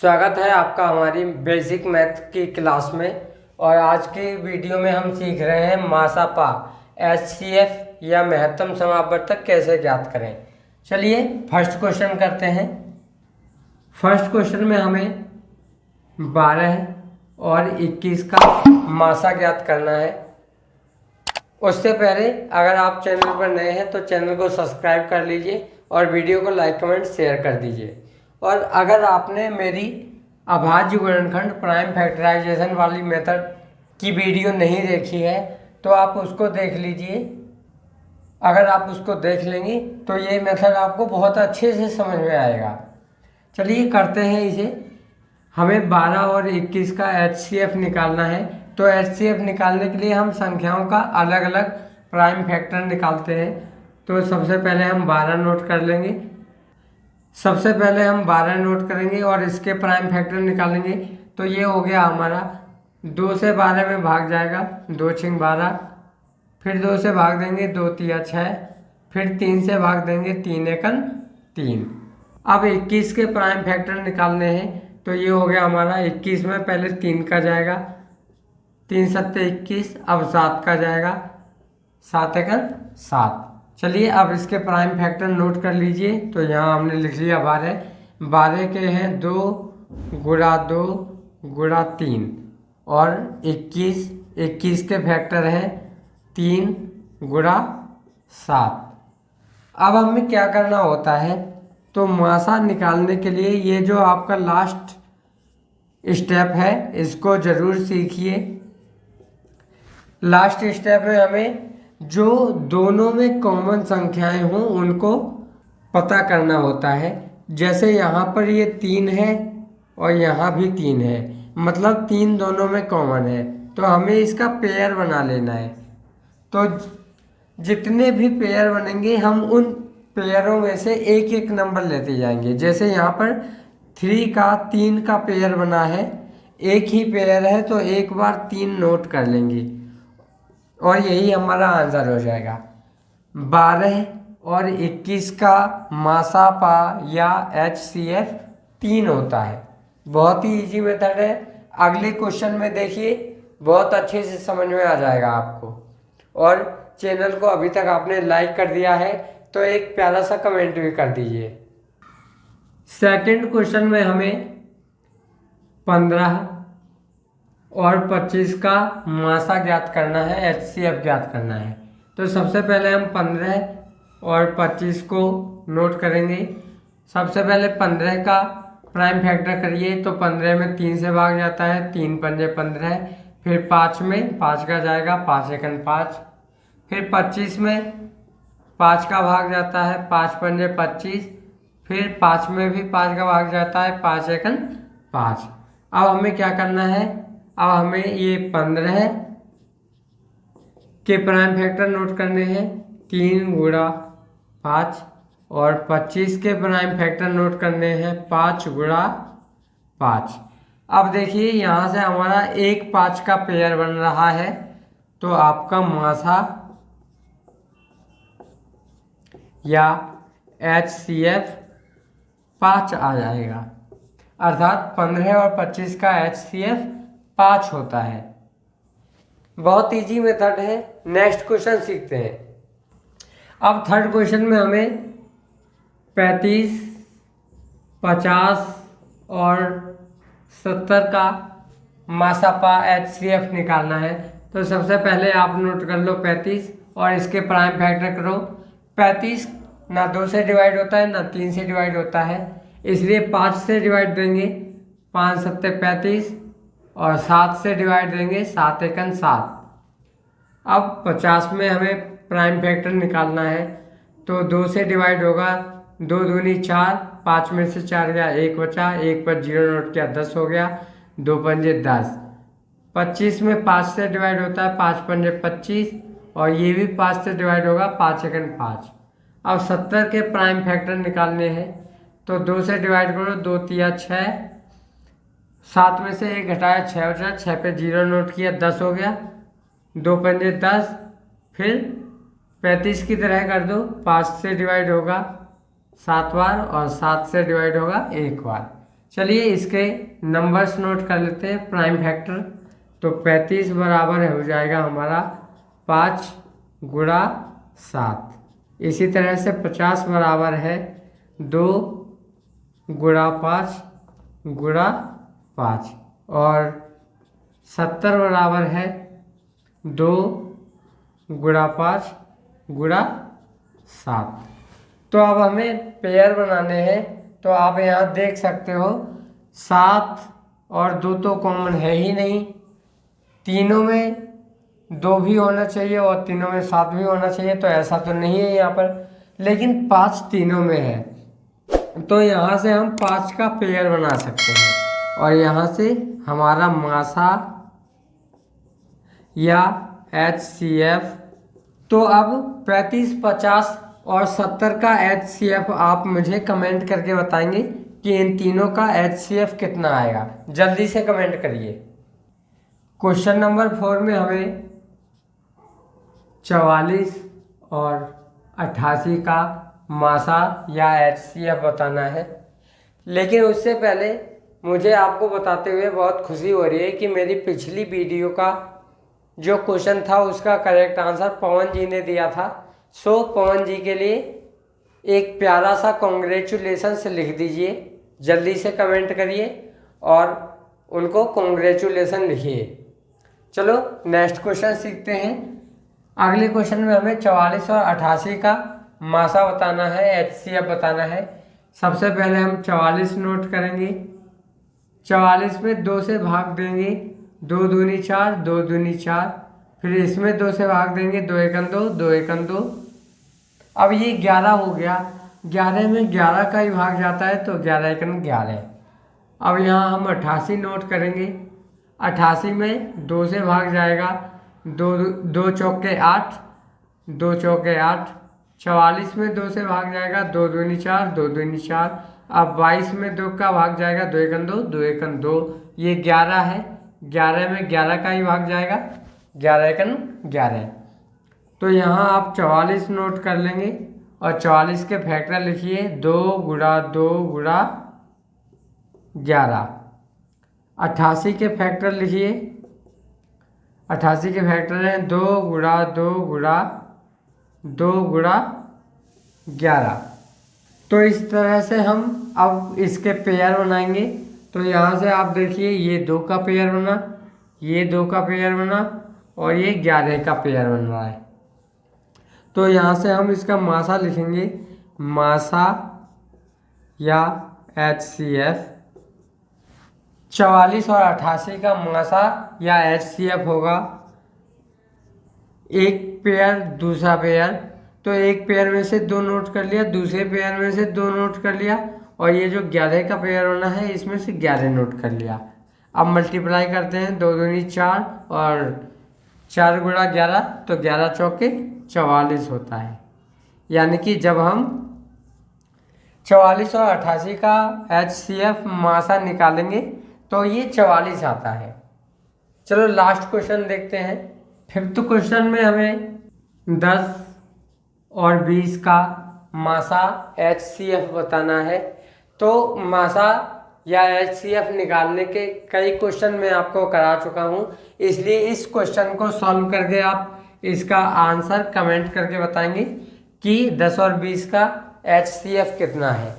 स्वागत है आपका हमारी बेसिक मैथ की क्लास में। और आज की वीडियो में हम सीख रहे हैं मासापा एचसीएफ या महत्तम समापवर्तक कैसे ज्ञात करें। चलिए फर्स्ट क्वेश्चन करते हैं। फर्स्ट क्वेश्चन में हमें 12 और 21 का मासा ज्ञात करना है। उससे पहले अगर आप चैनल पर नए हैं तो चैनल को सब्सक्राइब कर लीजिए और वीडियो को लाइक कमेंट शेयर कर दीजिए। और अगर आपने मेरी अभाज्य गुणनखंड प्राइम फैक्टराइजेशन वाली मेथड की वीडियो नहीं देखी है तो आप उसको देख लीजिए। अगर आप उसको देख लेंगे तो ये मेथड आपको बहुत अच्छे से समझ में आएगा। चलिए करते हैं इसे। हमें 12 और 21 का एचसीएफ निकालना है। तो एचसीएफ निकालने के लिए हम संख्याओं का अलग अलग प्राइम फैक्टर निकालते हैं। तो सबसे पहले हम 12 नोट कर लेंगे। सबसे पहले हम 12 नोट करेंगे और इसके प्राइम फैक्टर निकालेंगे। तो ये हो गया हमारा 2 से 12 में भाग जाएगा, 2 छिंग 12, फिर 2 से भाग देंगे, 2 तिया 6, फिर 3 से भाग देंगे, 3 एकन 3। अब 21 के प्राइम फैक्टर निकालने हैं। तो ये हो गया हमारा 21 में पहले 3 का जाएगा, 3 सत्ते 21, अब 7 का जाएगा, 7 एकन 7। चलिए अब इसके प्राइम फैक्टर नोट कर लीजिए। तो यहाँ हमने लिख लिया 12। 12 के हैं 2 गुणा 2 गुणा 3 और 21 के फैक्टर हैं 3 गुणा 7। अब हमें क्या करना होता है, तो मासा निकालने के लिए ये जो आपका लास्ट स्टेप है इसको ज़रूर सीखिए। लास्ट स्टेप में हमें जो दोनों में कॉमन संख्याएं हों उनको पता करना होता है। जैसे यहाँ पर ये 3 है और यहाँ भी 3 है, मतलब 3 दोनों में कॉमन है, तो हमें इसका पेयर बना लेना है। तो जितने भी पेयर बनेंगे हम उन पेयरों में से एक एक नंबर लेते जाएंगे। जैसे यहाँ पर 3 का पेयर बना है, एक ही पेयर है तो एक बार 3 नोट कर लेंगे और यही हमारा आंसर हो जाएगा। 12 और 21 का मासापा या एचसीएफ 3 होता है। बहुत ही इजी मेथड है। अगले क्वेश्चन में देखिए, बहुत अच्छे से समझ में आ जाएगा आपको। और चैनल को अभी तक आपने लाइक कर दिया है तो एक प्यारा सा कमेंट भी कर दीजिए। सेकंड क्वेश्चन में हमें 15 और 25 का मासा ज्ञात करना है, एचसीएफ ज्ञात करना है। तो सबसे पहले हम 15 और 25 को नोट करेंगे। सबसे पहले 15 का प्राइम फैक्टर करिए। तो 15 में 3 से भाग जाता है, 3 पंजे 15, फिर 5 में 5 का जाएगा, 5 एकन 5, फिर 25 में 5 का भाग जाता है, 5 पंजे 25, फिर 5 में भी 5 का भाग जाता है, 5 एकन 5। अब हमें क्या करना है, अब हमें ये 15 के प्राइम फैक्टर नोट करने हैं, 3 गुणा 5, और 25 के प्राइम फैक्टर नोट करने हैं, 5 गुणा 5। अब देखिए यहाँ से हमारा 1 5 का पेयर बन रहा है। तो आपका मासा या एचसीएफ 5 आ जाएगा। अर्थात 15 और 25 का एचसीएफ 5 होता है। बहुत इजी मेथड है। नेक्स्ट क्वेश्चन सीखते हैं। अब थर्ड क्वेश्चन में हमें 35, 50 और 70 का मासापा एचसीएफ निकालना है। तो सबसे पहले आप नोट कर लो 35 और इसके प्राइम फैक्टर करो। 35 ना 2 से डिवाइड होता है ना 3 से डिवाइड होता है, इसलिए 5 से डिवाइड देंगे, 5 सत्ते 35, और 7 से डिवाइड देंगे, 7 एकन 7। अब 50 में हमें प्राइम फैक्टर निकालना है। तो 2 से डिवाइड होगा, 2 दूनी 4, 5 में से 4 गया, 1 बचा, 1 पर 0 नोट किया, 10 हो गया, 2 पंजे 10। 25 में 5 से डिवाइड होता है, 5 पंजे 25, और ये भी 5 से डिवाइड होगा, 5 एकन 5। अब 70 के प्राइम फैक्टर निकालने हैं। तो 2 से डिवाइड करो, 2 तिया 6, 7 में से 1 घटाया, 6 बचा, 6 पे 0 नोट किया, 10 हो गया, 2 पंजे 10, फिर 35 की तरह कर दो, 5 से डिवाइड होगा 7 बार और 7 से डिवाइड होगा 1 बार। चलिए इसके नंबर्स नोट कर लेते हैं प्राइम फैक्टर। तो 35 बराबर हो जाएगा हमारा 5 गुणा 7। इसी तरह से 50 बराबर है 2 गुणा 5 गुणा 5। और 70 बराबर है 2 गुणा 5 गुणा 7। तो अब हमें पेयर बनाने हैं। तो आप यहाँ देख सकते हो 7 और 2 तो कॉमन है ही नहीं, तीनों में 2 भी होना चाहिए और तीनों में 7 भी होना चाहिए। तो ऐसा तो नहीं है यहाँ पर, लेकिन 5 तीनों में है। तो यहाँ से हम 5 का पेयर बना सकते हैं और यहाँ से हमारा मासा या HCF। तो अब 35, 50 और 70 का HCF आप मुझे कमेंट करके बताएंगे कि इन तीनों का HCF कितना आएगा। जल्दी से कमेंट करिए। क्वेश्चन नंबर 4 में हमें 44 और 88 का मासा या HCF बताना है। लेकिन उससे पहले मुझे आपको बताते हुए बहुत खुशी हो रही है कि मेरी पिछली वीडियो का जो क्वेश्चन था उसका करेक्ट आंसर पवन जी ने दिया था। सो पवन जी के लिए एक प्यारा सा कॉन्ग्रेचुलेशंस लिख दीजिए। जल्दी से कमेंट करिए और उनको कॉन्ग्रेचुलेशन लिखिए। चलो नेक्स्ट क्वेश्चन सीखते हैं। अगले क्वेश्चन में हमें 44 और 88 का मासा बताना है, HCF बताना है। सबसे पहले हम 44 नोट करेंगे। 44 में 2 से भाग देंगे, 2 दूनी 4, 2 दूनी 4। फिर इसमें 2 से भाग देंगे, 2 एकम 2, 2 एकम 2। अब ये 11 हो गया। 11 में 11 का ही भाग जाता है तो 11 एकम 11। अब यहाँ हम 88 नोट करेंगे। 88 में 2 से भाग जाएगा, 2 चौके 8, 2 चौके 8। 44 में 2 से भाग जाएगा, 2 दूनी 4, 2 दूनी 4। अब 22 में 2 का भाग जाएगा, 2 एकम 2, 2 एकम 2। ये 11 है। 11 में 11 का ही भाग जाएगा, 11 एकम 11। तो यहाँ आप 44 नोट कर लेंगे और 44 के फैक्टर लिखिए 2 गुणा 2 गुणा 11। 88 के फैक्टर लिखिए। 88 के फैक्टर हैं 2 गुणा 2 गुणा 2 गुणा 11। तो इस तरह से हम अब इसके पेयर बनाएंगे। तो यहाँ से आप देखिए ये 2 का पेयर बना, ये 2 का पेयर बना और ये 11 का पेयर बन रहा है। तो यहाँ से हम इसका मासा लिखेंगे, मासा या HCF। 44 और 88 का मासा या HCF होगा एक पेयर दूसरा पेयर। तो एक पेयर में से 2 नोट कर लिया, दूसरे पेयर में से 2 नोट कर लिया और ये जो 11 का पेयर होना है इसमें से 11 नोट कर लिया। अब मल्टीप्लाई करते हैं, 2 दूनी 4 और 4 गुणा 11 तो 11 चौके 44 होता है। यानी कि जब हम 44 और 88 का HCF मासा निकालेंगे तो ये 44 आता है। चलो लास्ट क्वेश्चन देखते हैं। 5th क्वेश्चन में हमें 10 और 20 का मासा HCF बताना है। तो मासा या HCF निकालने के कई क्वेश्चन मैं आपको करा चुका हूँ, इसलिए इस क्वेश्चन को सॉल्व करके आप इसका आंसर कमेंट करके बताएंगे कि 10 और 20 का HCF कितना है।